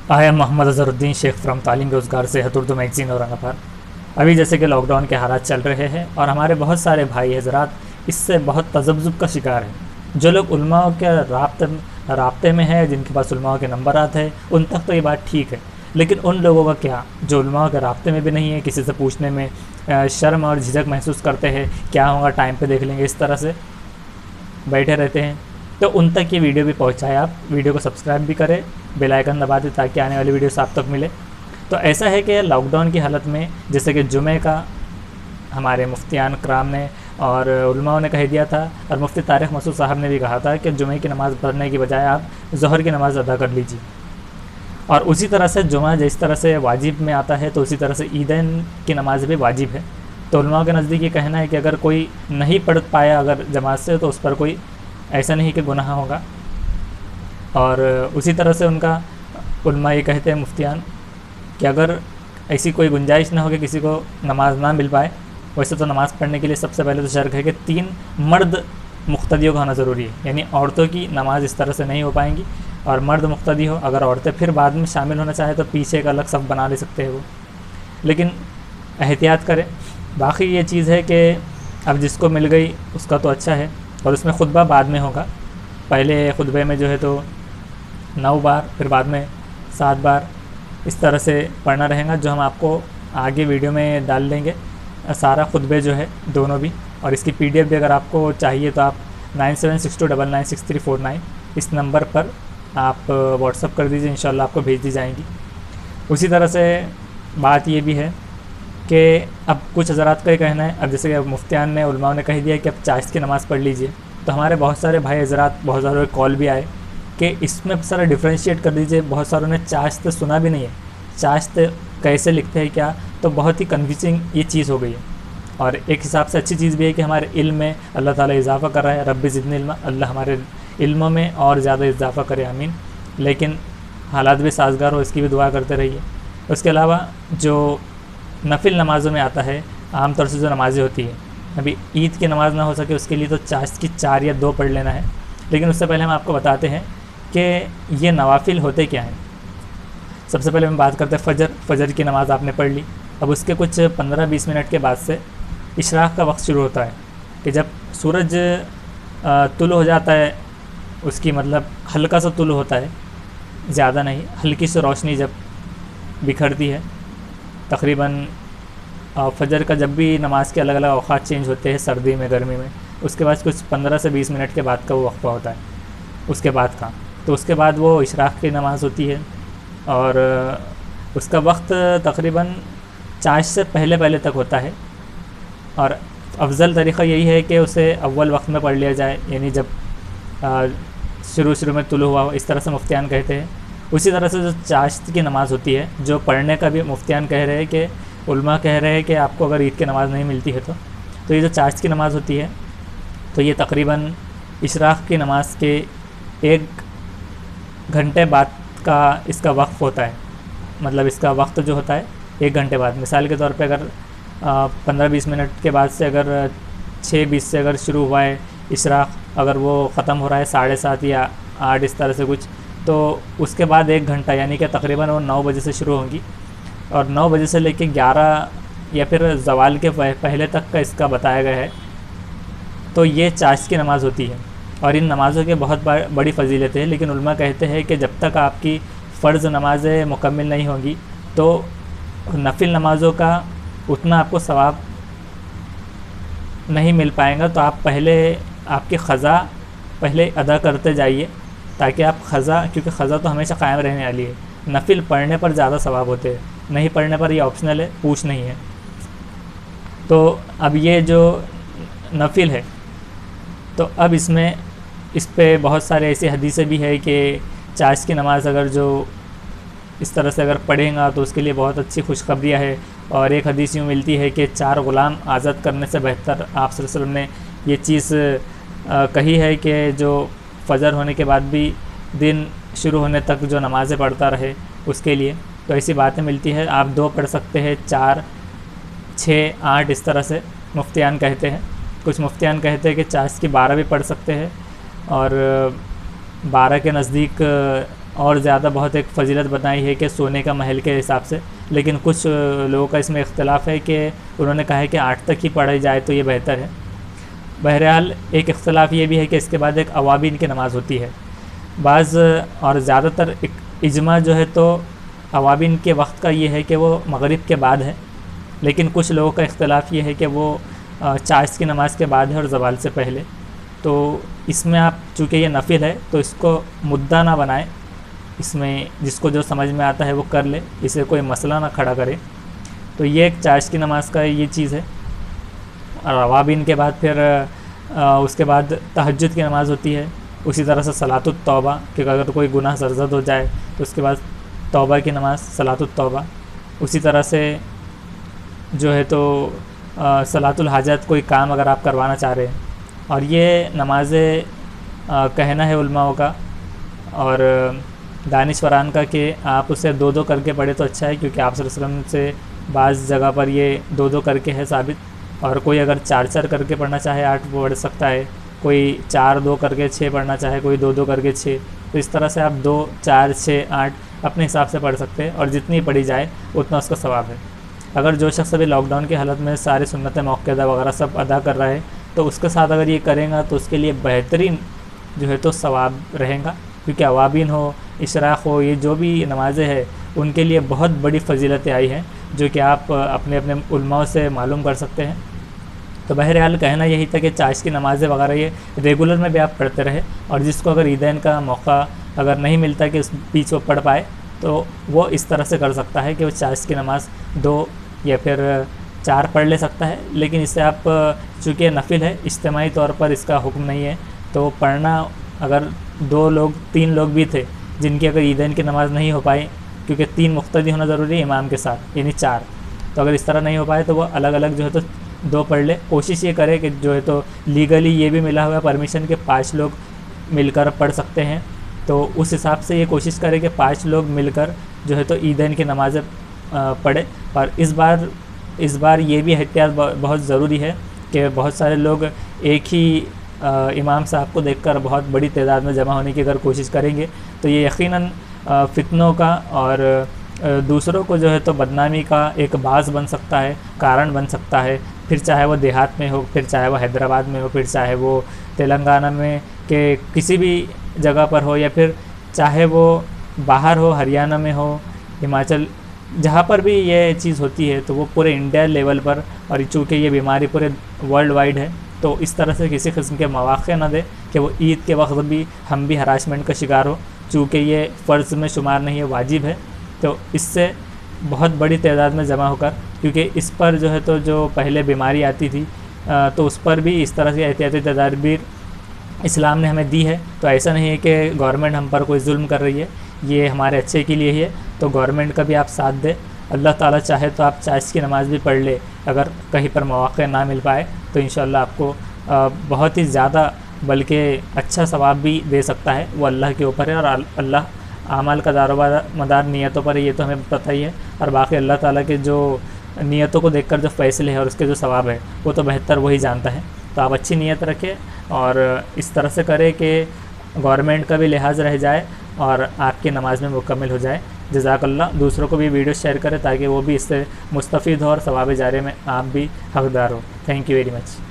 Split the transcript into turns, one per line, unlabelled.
I am Mohammad Azharuddin Shaikh from तालीम रोज़गार सेहत उर्दू मैगज़ीन औरंगाबाद। अभी जैसे कि लॉकडाउन के हालात चल रहे हैं और हमारे बहुत सारे भाई हज़रात इससे बहुत तज़ब्ज़ुब का शिकार हैं। जो लोग उलमाओं के राब्ते में हैं, जिनके पास उलमाओं के नंबरात हैं, उन तक तो ये बात ठीक है, लेकिन उन लोगों का क्या जो उलमाओं के राब्ते में भी नहीं है, किसी से पूछने में शर्म और झिझक महसूस करते हैं, क्या होगा टाइम पे देख लेंगे, इस तरह से बैठे रहते हैं। तो उन तक ये वीडियो भी पहुंचाए। आप वीडियो को सब्सक्राइब भी करें, बेल आइकन दबा दें ताकि आने वाली वीडियोस आप तक मिले। तो ऐसा है कि लॉकडाउन की हालत में जैसे कि जुमे का हमारे मुफ्तियान कराम ने और उलमाओं ने कह दिया था, और मुफ्ती तारिक मसूद साहब ने भी कहा था कि जुमे की नमाज़ पढ़ने की बजाय आप ज़ोहर की नमाज़ अदा कर लीजिए। और उसी तरह से जुमा जिस तरह से वाजिब में आता है, तो उसी तरह से ईदैन की नमाज़ भी वाजिब है। तो उलमाओं के नज़दीक ये कहना है कि अगर कोई नहीं पढ़ पाया अगर जमात से, तो उस पर कोई ऐसा नहीं कि गुनाह होगा। और उसी तरह से उनका उलमा ये कहते हैं मुफ्तियान कि अगर ऐसी कोई गुंजाइश ना हो कि किसी को नमाज़ ना मिल पाए, वैसे तो नमाज़ पढ़ने के लिए सबसे पहले तो शर्त है कि 3 मर्द मुक्तदियों का होना ज़रूरी है, यानी औरतों की नमाज़ इस तरह से नहीं हो पाएंगी और मर्द मुक्तदी हो। अगर औरतें फिर बाद में शामिल होना चाहे तो पीछे का अलग सफ़ बना ले सकते हैं वो, लेकिन एहतियात करें। बाकी ये चीज़ है कि अब जिसको मिल गई उसका तो अच्छा है, और उसमें खुतबा बाद में होगा। पहले खुतबे में जो है तो 9 बार, फिर बाद में 7 बार इस तरह से पढ़ना रहेगा, जो हम आपको आगे वीडियो में डाल देंगे सारा खुतबे जो है दोनों भी। और इसकी PDF भी अगर आपको चाहिए तो आप 9762996349 इस नंबर पर आप व्हाट्सअप कर दीजिए, इंशाल्लाह आपको भेज दी जाएंगी। उसी तरह से बात ये भी है कि अब कुछ हज़रात का ये कहना है, अब जैसे कि मुफ्तियान ने उलमाओं ने कह दिया कि अब चाश्त की नमाज़ पढ़ लीजिए, तो हमारे बहुत सारे भाई हज़रात, बहुत सारे कॉल भी आए कि इसमें सारा डिफ्रेंशिएट कर दीजिए। बहुत सारों ने चाश्त सुना भी नहीं है, चाश्त कैसे लिखते हैं क्या, तो बहुत ही कन्फ्यूजिंग ये चीज़ हो गई है। और एक हिसाब से अच्छी चीज़ भी है कि हमारे इल्म में अल्लाह ताला इजाफ़ा कर रहा है, रब्बी ज़िदनी इल्मा, अल्लाह हमारे इल्म में और ज़्यादा इजाफ़ा करे, आमीन। लेकिन हालात भी साजगार हो, इसकी भी दुआ करते रहिए। उसके अलावा जो नफिल नमाज़ों में आता है, आम तौर से जो नमाज़ें होती हैं, अभी ईद की नमाज़ ना हो सके उसके लिए तो चाश्त की 4 या 2 पढ़ लेना है। लेकिन उससे पहले हम आपको बताते हैं कि ये नवाफिल होते क्या हैं। सबसे पहले हम बात करते हैं फ़जर की नमाज़ आपने पढ़ ली। अब उसके कुछ 15-20 मिनट के बाद से इशराक़ का वक्त शुरू होता है कि जब सूरज तुलु हो जाता है, उसकी मतलब हल्का सा तुलु होता है, ज़्यादा नहीं, हल्की सी रोशनी जब बिखरती है तकरीबन। फ़जर का जब भी नमाज़ के अलग अलग औक़ात चेंज होते हैं, सर्दी में, गर्मी में, उसके बाद कुछ 15 से 20 मिनट के बाद का वो वक्फ़ा होता है उसके बाद का। तो उसके बाद वो इशराक़ की नमाज़ होती है और उसका वक्त तकरीबन चाश से पहले तक होता है। और अफजल तरीक़ा यही है कि उसे अव्वल वक्त में पढ़ लिया जाए, यानी जब शुरू में तुलु हुआ, इस तरह से मुफ्तियान कहते हैं। उसी तरह से जो चाश्त की नमाज़ होती है, जो पढ़ने का भी मुफ्तियान कह रहे हैं कि उलमा कह रहे हैं कि आपको अगर ईद की नमाज़ नहीं मिलती है तो ये जो चाश्त की नमाज़ होती है, तो ये तकरीबन इशराक़ की नमाज़ के 1 घंटे बाद का इसका वक्फ़ होता है। मतलब इसका वक्त जो होता है 1 घंटे बाद। मिसाल के तौर पे अगर 15-20 मिनट के बाद से अगर 6:20 से अगर शुरू हुआ है इशराक़, अगर वो ख़त्म हो रहा है 7:30 या 8 इस तरह से कुछ, तो उसके बाद 1 घंटा यानी कि तकरीबन वो 9 बजे से शुरू होंगी और 9 बजे से लेकर 11 या फिर ज़वाल के पहले तक का इसका बताया गया है। तो ये चाश्त की नमाज़ होती है और इन नमाज़ों के बहुत बड़ी फ़जीलतें हैं। लेकिन उलमा कहते हैं कि जब तक आपकी फ़र्ज़ नमाज़ें मुकम्मिल नहीं होंगी तो नफिल नमाज़ों का उतना आपको सवाब नहीं मिल पाएगा। तो आप पहले आपकी ख़ज़ा पहले अदा करते जाइए ताकि आप ख़ज़ा, क्योंकि ख़ज़ा तो हमेशा क़ायम रहने वाली है। नफिल पढ़ने पर ज़्यादा सवाब होते हैं, नहीं पढ़ने पर ये ऑप्शनल है, पूछ नहीं है। तो अब ये जो नफिल है, तो अब इसमें इस पे बहुत सारे ऐसी हदीसें भी है कि चाश की नमाज़ अगर जो इस तरह से अगर पढ़ेगा तो उसके लिए बहुत अच्छी खुशखबरियाँ है। और एक हदीस यूँ मिलती है कि 4 ग़ुलाम आज़ाद करने से बेहतर आप सल्लल्लाहु अलैहि वसल्लम ने ये चीज़ कही है कि जो फ़जर होने के बाद भी दिन शुरू होने तक जो नमाज़ें पढ़ता रहे उसके लिए। तो ऐसी बातें मिलती है। आप 2 पढ़ सकते हैं, 4, 6, 8 इस तरह से मुफ्तियान कहते हैं। कुछ मुफ्तियान कहते हैं कि चाश की 12 भी पढ़ सकते हैं और 12 के नज़दीक اور زیادہ بہت ایک فضیلت بتائی ہے کہ سونے کا محل کے حساب سے، لیکن کچھ لوگوں کا اس میں اختلاف ہے کہ انہوں نے کہا ہے کہ 8 تک ہی پڑھی جائے تو یہ بہتر ہے۔ بہرحال ایک اختلاف یہ بھی ہے کہ اس کے بعد ایک اوابین کی نماز ہوتی ہے۔ بعض اور زیادہ تر اجماع جو ہے تو اوابین کے وقت کا یہ ہے کہ وہ مغرب کے بعد ہے، لیکن کچھ لوگوں کا اختلاف یہ ہے کہ وہ چاشت کی نماز کے بعد ہے اور زوال سے پہلے۔ تو اس میں آپ چونکہ یہ نفل ہے تو اس کو مدعا نہ بنائیں، اس میں جس کو جو سمجھ میں آتا ہے وہ کر لے، اسے کوئی مسئلہ نہ کھڑا کرے۔ تو یہ ایک چاشت کی نماز کا یہ چیز ہے۔ اور اوابین کے بعد پھر اس کے بعد تہجد کی نماز ہوتی ہے، اسی طرح سے صلاۃ التوبہ کہ اگر کوئی گناہ سرزد ہو جائے تو اس کے بعد توبہ کی نماز صلاۃ التوبہ، اسی طرح سے جو ہے تو صلاۃ الحاجت کوئی کام اگر آپ کروانا چاہ رہے ہیں۔ اور یہ نمازیں کہنا ہے علماء کا اور دانشوران کا کہ آپ اسے 2 کر کے پڑھے تو اچھا ہے، کیونکہ آپ صلی اللہ علیہ وسلم سے بعض جگہ پر یہ 2 کر کے ہے ثابت، اور کوئی اگر 4 کر کے پڑھنا چاہے 8 پڑھ سکتا ہے، کوئی 4 2 کر کے 6 پڑھنا چاہے، کوئی 2 کر کے 6، تو اس طرح سے آپ 2 4 6 8 اپنے حساب سے پڑھ سکتے ہیں، اور جتنی پڑھی جائے اتنا اس کا ثواب ہے۔ اگر جو شخص ابھی لاک ڈاؤن کی حالت میں سارے سنت موقعہ وغیرہ سب ادا کر رہا ہے تو اس کے ساتھ اگر یہ کریں گا تو اس کے لیے بہترین جو ہے تو ثواب رہے گا، کیونکہ اوابین ہو، اشراق ہو، یہ جو بھی نمازیں ہیں ان کے لیے بہت بڑی فضیلتیں آئی ہیں جو کہ آپ اپنے اپنے علماء سے معلوم کر سکتے ہیں۔ تو بہرحال کہنا یہی تھا کہ چاشت کی نمازیں وغیرہ یہ ریگولر میں بھی آپ پڑھتے رہے، اور جس کو اگر عیدین کا موقع اگر نہیں ملتا کہ اس بیچ وہ پڑھ پائے تو وہ اس طرح سے کر سکتا ہے کہ وہ چاشت کی نماز 2 یا پھر 4 پڑھ لے سکتا ہے، لیکن اس سے آپ چونکہ نفل ہے اجتماعی طور پر اس کا حکم نہیں ہے، تو پڑھنا اگر 2 لوگ 3 لوگ بھی تھے جن کی اگر عیدین کی نماز نہیں ہو پائی، کیونکہ 3 مقتدی ہونا ضروری ہے امام کے ساتھ یعنی 4، تو اگر اس طرح نہیں ہو پائے تو وہ الگ الگ جو ہے تو 2 پڑھ لے۔ کوشش یہ کرے کہ جو ہے تو لیگلی یہ بھی ملا ہوا ہے پرمیشن کہ 5 لوگ مل کر پڑھ سکتے ہیں، تو اس حساب سے یہ کوشش کرے کہ 5 لوگ مل کر جو ہے تو عیدین کی نمازیں پڑھے۔ اور اس بار یہ بھی احتیاط بہت ضروری ہے کہ بہت سارے لوگ ایک ہی امام صاحب کو دیکھ کر بہت بڑی تعداد میں جمع ہونے کی اگر کوشش کریں گے تو یہ یقیناً فتنوں کا اور دوسروں کو جو ہے تو بدنامی کا ایک باعث بن سکتا ہے، کارن بن سکتا ہے، پھر چاہے وہ دیہات میں ہو، پھر چاہے وہ حیدرآباد میں ہو، پھر چاہے وہ تلنگانہ میں کہ کسی بھی جگہ پر ہو، یا پھر چاہے وہ باہر ہو، ہریانہ میں ہو، ہماچل، جہاں پر بھی یہ چیز ہوتی ہے تو وہ پورے انڈیا لیول پر، اور چونکہ یہ بیماری پورے ورلڈ وائڈ ہے تو اس طرح سے کسی قسم کے مواقع نہ دے کہ وہ عید کے وقت بھی ہم بھی ہراسمنٹ کا شکار ہو، چونکہ یہ فرض میں شمار نہیں ہے، واجب ہے۔ تو اس سے بہت بڑی تعداد میں جمع ہو کر، کیونکہ اس پر جو ہے تو جو پہلے بیماری آتی تھی تو اس پر بھی اس طرح سے احتیاطی تدابیر اسلام نے ہمیں دی ہے، تو ایسا نہیں ہے کہ گورنمنٹ ہم پر کوئی ظلم کر رہی ہے، یہ ہمارے اچھے کے لیے ہی ہے، تو گورنمنٹ کا بھی آپ ساتھ دیں۔ اللہ تعالیٰ چاہے تو آپ چاشت کی نماز بھی پڑھ لے، اگر کہیں پر مواقع نہ مل پائے تو انشاءاللہ آپ کو بہت ہی زیادہ بلکہ اچھا ثواب بھی دے سکتا ہے، وہ اللہ کے اوپر ہے، اور اللہ اعمال کا دار و مدار نیتوں پر ہے، یہ تو ہمیں پتہ ہی ہے، اور باقی اللہ تعالیٰ کے جو نیتوں کو دیکھ کر جو فیصلے ہیں اور اس کے جو ثواب ہے وہ تو بہتر وہی جانتا ہے۔ تو آپ اچھی نیت رکھیں اور اس طرح سے کریں کہ گورنمنٹ کا بھی لحاظ رہ جائے اور آپ کی نماز میں مکمل ہو جائے۔ جزاک اللہ۔ دوسروں کو بھی ویڈیو شیئر کریں تاکہ وہ بھی اس سے مستفید ہو اور ثواب جارے میں آپ بھی حقدار ہو۔ Thank you very much.